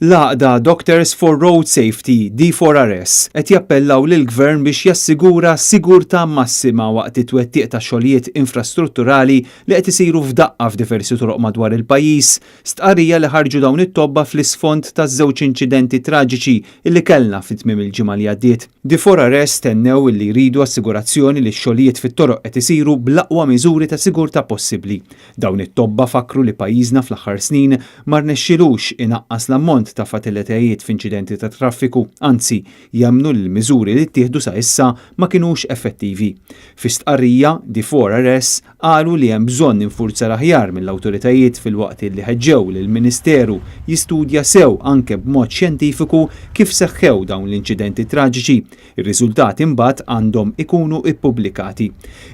L-għaqda Doctors for Road Safety D4RS qed jappellaw lill-Gvern biex jassigura sigurtà massima waqt it-twettiq ta' xogħlijiet infrastrutturali li qed isiru f'daqqa f'diversi toroq madwar il-pajjiż, stqarrija li ħarġu dawn it-tobba fl-isfond taż-żewġ inċidenti traġiċi illi kellna fit-tmiem il-ġimgħa li għaddiet. D4RS tennew illi jridu assigurazzjoni li x-xogħlijiet fit-toroq qed isiru bl-aqwa miżuri ta' sigurtà possibbli. Dawn it-tobba fakru li pajjiżna fl-aħħar snin ma rnexxilux inaqqas l-ammont ta' fatalitajiet f'inċidenti ta' traffiku, anzi jemmnu li l-miżuri li ttieħdu sa issa ma kinux effettivi. Fi stqarrija D4RS qalu li hemm bżonn infurzar aħjar mill-awtoritajiet filwaqt li ħeġġew lill-Ministeru jistudja sew anke b'mod xjentifiku kif seħħew dawn l-inċidenti traġiċi. Ir-riżultati imbagħad għandhom ikunu ippubblikati.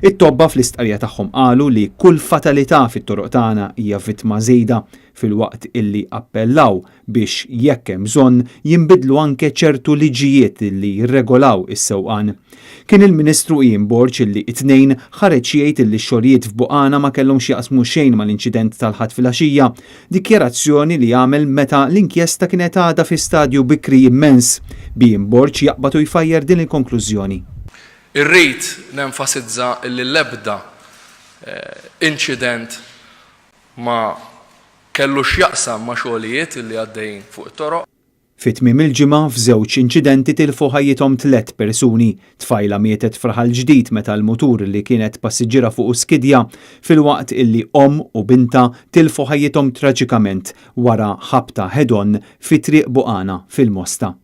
It-tobba fl-istqarrija tagħhom qalu li kull fatalità fit-toroq tagħna hija vittma żejda filwaqt illi appellaw biex jekk hemm bżonn jinbidlu anke ċertu liġijiet li jirregolaw is-sewqan. Kien il-Ministru Ian Borg illi it-tnejn ħareġ jgħid illi x-xogħlijiet f'Buqana ma kellhomx jaqsmu xejn mal-inċident tal-ħadd filgħaxija, dikjarazzjoni li għamel meta l-inkjesta kienet għadha fi stadju bikri immens. Ian Borg jaqbad u jfajjer din il-konklużjoni. Irrid nenfasizza li l-ebda inċident ma kellu x'jaqsam ma' xogħlijiet li għaddejjin fuq it-toroq. Fit-tmiem il-ġimgħa f'żewġ inċidenti tilfu ħajjithom 3 persuni. Tfajla mietet f'raħal ġdid meta l-mutur li kienet passiġġiera fuq skidja filwaqt illi u binta tilfu ħajjithom traġikament wara ħabta head-on fi triq Buqana fil-Mosta.